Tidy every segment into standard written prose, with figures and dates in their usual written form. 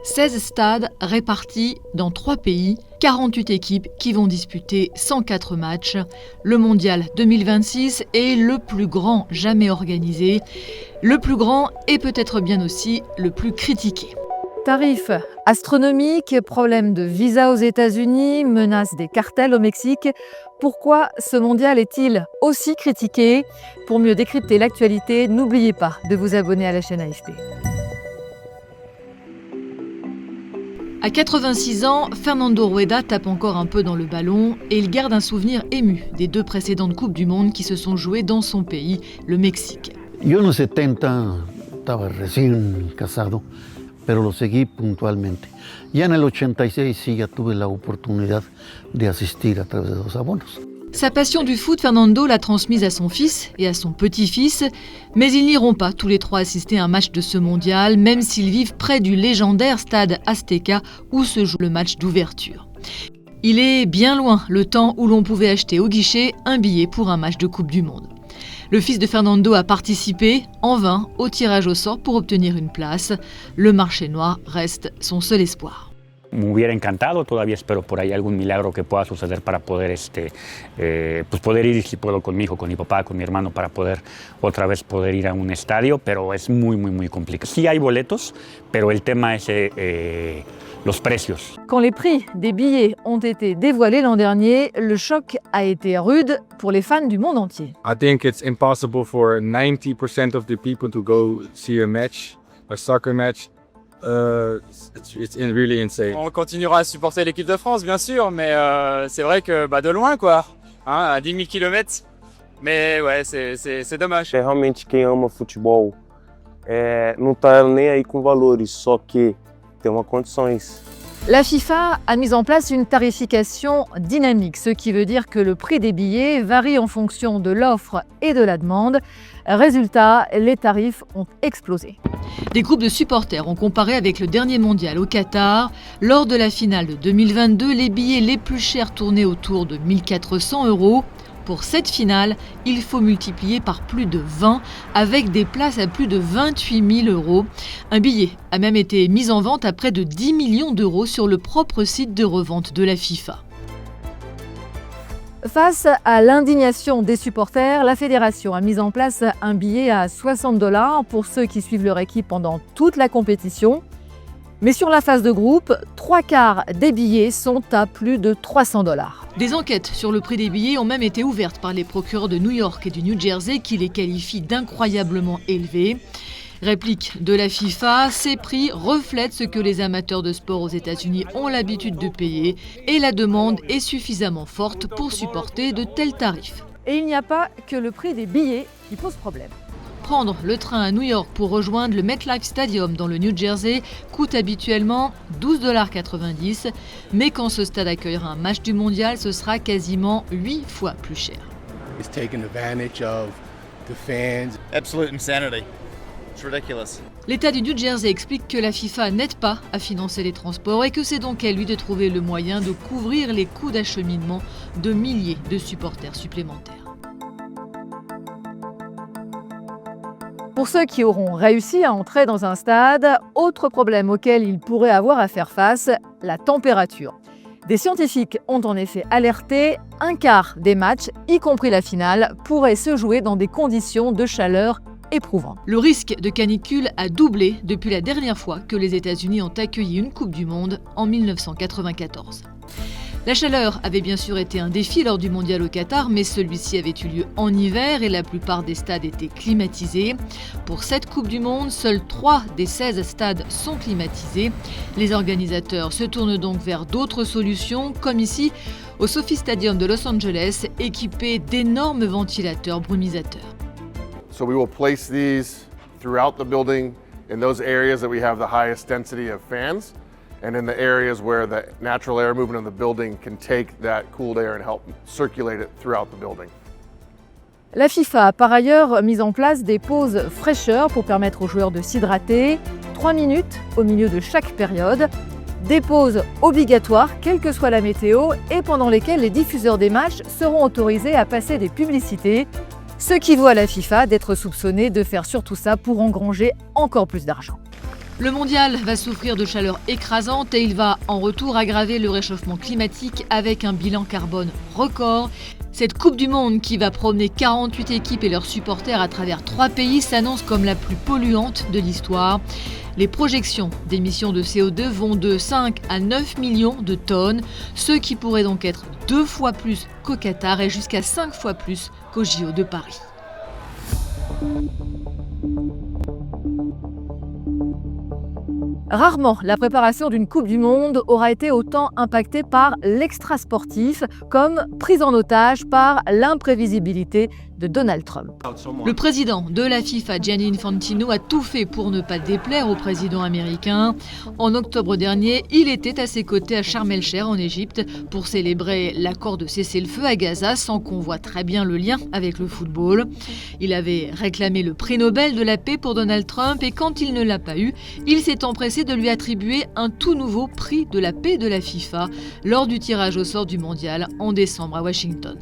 16 stades répartis dans 3 pays, 48 équipes qui vont disputer 104 matchs. Le Mondial 2026 est le plus grand jamais organisé. Le plus grand et peut-être bien aussi le plus critiqué. Tarifs astronomiques, problèmes de visa aux États-Unis, menaces des cartels au Mexique. Pourquoi ce mondial est-il aussi critiqué? Pour mieux décrypter l'actualité, n'oubliez pas de vous abonner à la chaîne AFP. À 86 ans, Fernando Rueda tape encore un peu dans le ballon et il garde un souvenir ému des 2 précédentes Coupes du Monde qui se sont jouées dans son pays, le Mexique. Yo en los 70 estaba recién casado, pero lo seguí puntualmente. Ya en el 86 sí ya tuve la oportunidad de asistir a través de 2 abonos. Sa passion du foot, Fernando l'a transmise à son fils et à son petit-fils, mais ils n'iront pas tous les 3 assister à un match de ce mondial, même s'ils vivent près du légendaire stade Azteca où se joue le match d'ouverture. Il est bien loin le temps où l'on pouvait acheter au guichet un billet pour un match de Coupe du Monde. Le fils de Fernando a participé, en vain, au tirage au sort pour obtenir une place. Le marché noir reste son seul espoir. Me hubiera encantado, todavía espero por ahí algún milagro que pueda suceder para poder, poder ir, si puedo, con mi hijo, con mi papá, con mi hermano, para poder otra vez poder ir a un estadio, pero es muy complicado. Sí hay boletos, pero el tema es los precios. Quand les prix des billets ont été dévoilés l'an dernier, le choc a été rude pour les fans du monde entier. I think it's impossible for 90% of the people to go see a soccer match. It's really insane. On continuera à supporter l'équipe de France, bien sûr, mais c'est vrai que de loin, quoi, à 10 000 km. Mais ouais, c'est dommage. Realmente quem ama futebol não tá nem aí com valores, só que tem uma condições. La FIFA a mis en place une tarification dynamique, ce qui veut dire que le prix des billets varie en fonction de l'offre et de la demande. Résultat, les tarifs ont explosé. Des groupes de supporters ont comparé avec le dernier mondial au Qatar. Lors de la finale de 2022, les billets les plus chers tournaient autour de 1 400 €. Pour cette finale, il faut multiplier par plus de 20 avec des places à plus de 28 000 €. Un billet a même été mis en vente à près de 10 millions d'euros sur le propre site de revente de la FIFA. Face à l'indignation des supporters, la fédération a mis en place un billet à 60 $ pour ceux qui suivent leur équipe pendant toute la compétition. Mais sur la phase de groupe, 3/4 des billets sont à plus de 300 $. Des enquêtes sur le prix des billets ont même été ouvertes par les procureurs de New York et du New Jersey qui les qualifient d'incroyablement élevés. Réplique de la FIFA, ces prix reflètent ce que les amateurs de sport aux États-Unis ont l'habitude de payer et la demande est suffisamment forte pour supporter de tels tarifs. Et il n'y a pas que le prix des billets qui pose problème. Prendre le train à New York pour rejoindre le MetLife Stadium dans le New Jersey coûte habituellement 12,90 $, mais quand ce stade accueillera un match du mondial, ce sera quasiment 8 fois plus cher. It's taken advantage of the fans. Absolute insanity. It's ridiculous. L'État du New Jersey explique que la FIFA n'aide pas à financer les transports et que c'est donc à lui de trouver le moyen de couvrir les coûts d'acheminement de milliers de supporters supplémentaires. Pour ceux qui auront réussi à entrer dans un stade, autre problème auquel ils pourraient avoir à faire face, la température. Des scientifiques ont en effet alerté, 1/4 des matchs, y compris la finale, pourraient se jouer dans des conditions de chaleur éprouvantes. Le risque de canicule a doublé depuis la dernière fois que les États-Unis ont accueilli une Coupe du Monde en 1994. La chaleur avait bien sûr été un défi lors du mondial au Qatar, mais celui-ci avait eu lieu en hiver et la plupart des stades étaient climatisés. Pour cette Coupe du Monde, seuls 3 des 16 stades sont climatisés. Les organisateurs se tournent donc vers d'autres solutions, comme ici au SoFi Stadium de Los Angeles, équipé d'énormes ventilateurs brumisateurs. So we will place these throughout the building in those areas that we have the highest density of fans. And in the areas where the natural air movement of the building can take that cooled air and help circulate it throughout the building. La FIFA a par ailleurs mis en place des pauses fraîcheur pour permettre aux joueurs de s'hydrater, 3 minutes au milieu de chaque période, des pauses obligatoires quelle que soit la météo et pendant lesquelles les diffuseurs des matchs seront autorisés à passer des publicités, ce qui vaut à la FIFA d'être soupçonnée de faire surtout ça pour engranger encore plus d'argent. Le mondial va souffrir de chaleur écrasante et il va en retour aggraver le réchauffement climatique avec un bilan carbone record. Cette Coupe du Monde qui va promener 48 équipes et leurs supporters à travers 3 pays s'annonce comme la plus polluante de l'histoire. Les projections d'émissions de CO2 vont de 5 à 9 millions de tonnes, ce qui pourrait donc être 2 fois plus qu'au Qatar et jusqu'à 5 fois plus qu'au JO de Paris. Rarement, la préparation d'une Coupe du Monde aura été autant impactée par l'extra-sportif, comme prise en otage par l'imprévisibilité de Donald Trump. Le président de la FIFA, Gianni Infantino, a tout fait pour ne pas déplaire au président américain. En octobre dernier, il était à ses côtés à Sharm el-Sheikh en Égypte pour célébrer l'accord de cessez-le-feu à Gaza, sans qu'on voit très bien le lien avec le football. Il avait réclamé le prix Nobel de la paix pour Donald Trump et quand il ne l'a pas eu, il s'est empressé de lui attribuer un tout nouveau prix de la paix de la FIFA lors du tirage au sort du mondial en décembre à Washington.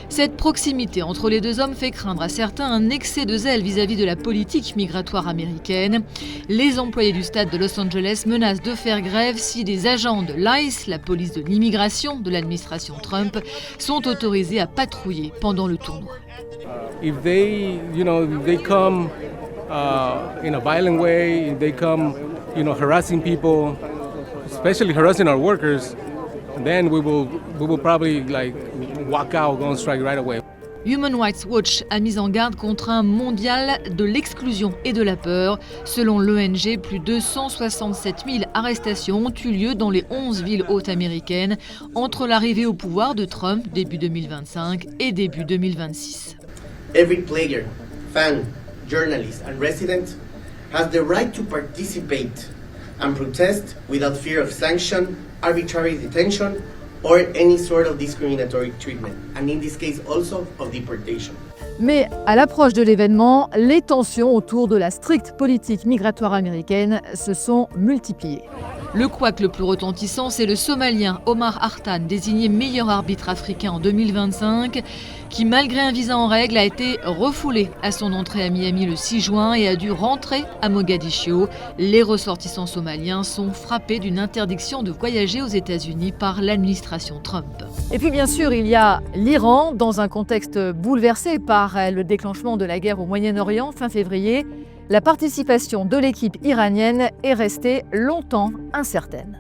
Cette proximité entre les deux hommes fait craindre à certains un excès de zèle vis-à-vis de la politique migratoire américaine. Les employés du stade de Los Angeles menacent de faire grève si des agents de l'ICE, la police de l'immigration de l'administration Trump, sont autorisés à patrouiller pendant le tournoi. If they come in a violent way, if they come, harassing people, especially harassing our workers, then we will probably walk out, go on strike right away. Human Rights Watch a mis en garde contre un mondial de l'exclusion et de la peur. Selon l'ONG, plus de 167 000 arrestations ont eu lieu dans les 11 villes hautes américaines entre l'arrivée au pouvoir de Trump début 2025 et début 2026. Every player, fan, journalist and resident has the right to participate and protest without fear of sanction, arbitrary detention, or any sort of discriminatory treatment, and in this case also of deportation. Mais à l'approche de l'événement, les tensions autour de la stricte politique migratoire américaine se sont multipliées. Le couac le plus retentissant, c'est le Somalien Omar Hartan, désigné meilleur arbitre africain en 2025, qui malgré un visa en règle a été refoulé à son entrée à Miami le 6 juin et a dû rentrer à Mogadiscio. Les ressortissants somaliens sont frappés d'une interdiction de voyager aux États-Unis par l'administration Trump. Et puis bien sûr, il y a l'Iran, dans un contexte bouleversé par le déclenchement de la guerre au Moyen-Orient fin février. La participation de l'équipe iranienne est restée longtemps incertaine.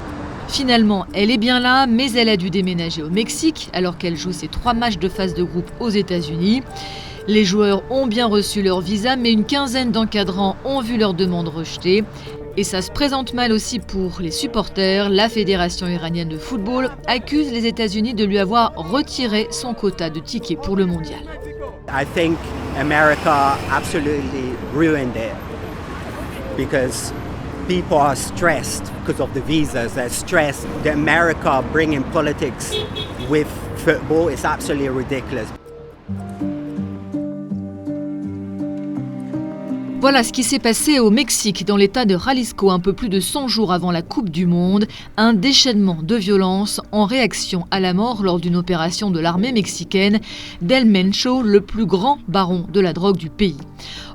Finalement, elle est bien là, mais elle a dû déménager au Mexique alors qu'elle joue ses 3 matchs de phase de groupe aux États-Unis. Les joueurs ont bien reçu leur visa, mais une quinzaine d'encadrants ont vu leur demande rejetée. Et ça se présente mal aussi pour les supporters. La Fédération iranienne de football accuse les États-Unis de lui avoir retiré son quota de tickets pour le mondial. I think America absolutely ruined it because people are stressed because of the visas. They're stressed. The America bringing politics with football is absolutely ridiculous. Voilà ce qui s'est passé au Mexique, dans l'état de Jalisco, un peu plus de 100 jours avant la Coupe du Monde. Un déchaînement de violence en réaction à la mort lors d'une opération de l'armée mexicaine d'El Mencho, le plus grand baron de la drogue du pays.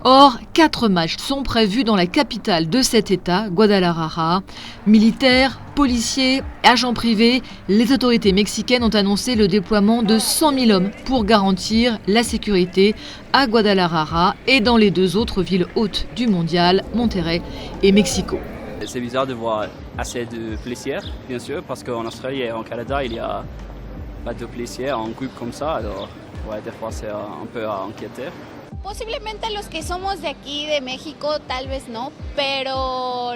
Or, 4 matchs sont prévus dans la capitale de cet état, Guadalajara. Militaires, policiers, agents privés, les autorités mexicaines ont annoncé le déploiement de 100 000 hommes pour garantir la sécurité à Guadalajara et dans les 2 autres villes hautes du mondial, Monterrey et Mexico. C'est bizarre de voir assez de policiers, bien sûr, parce qu'en Australie et en Canada, il n'y a pas de policiers en groupe comme ça, alors ouais, des fois c'est un peu à inquiéter. Posiblemente los que somos de aquí, de México, tal vez no, pero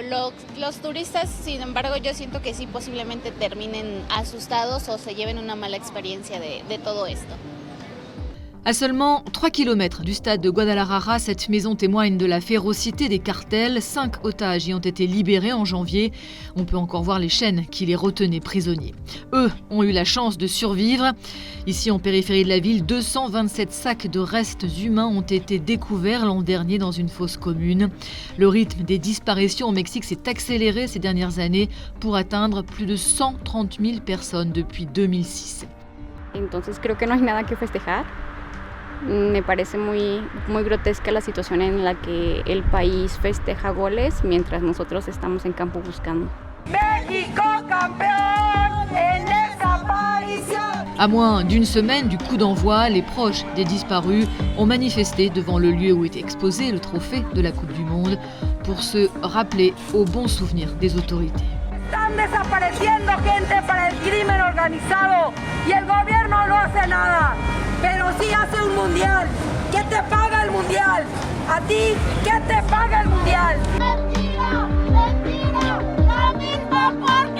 los turistas, sin embargo, yo siento que sí posiblemente terminen asustados o se lleven una mala experiencia de todo esto. À seulement 3 km du stade de Guadalajara, cette maison témoigne de la férocité des cartels. 5 otages y ont été libérés en janvier. On peut encore voir les chaînes qui les retenaient prisonniers. Eux ont eu la chance de survivre. Ici, en périphérie de la ville, 227 sacs de restes humains ont été découverts l'an dernier dans une fosse commune. Le rythme des disparitions au Mexique s'est accéléré ces dernières années pour atteindre plus de 130 000 personnes depuis 2006. Entonces creo que no hay nada que festejar. Me parece muy grotesca la situación en la que el país festeja goles mientras nosotros estamos en campo buscando. México campeón en esta aparición. À moins d'une semaine du coup d'envoi, les proches des disparus ont manifesté devant le lieu où était exposé le trophée de la Coupe du Monde pour se rappeler aux bons souvenirs des autorités. Están desapareciendo gente para el crimen organizado y el gobierno no hace nada, pero sí hace un mundial. ¿Qué te paga el mundial? ¿A ti qué te paga el mundial? Mentira, mentira, la misma parte.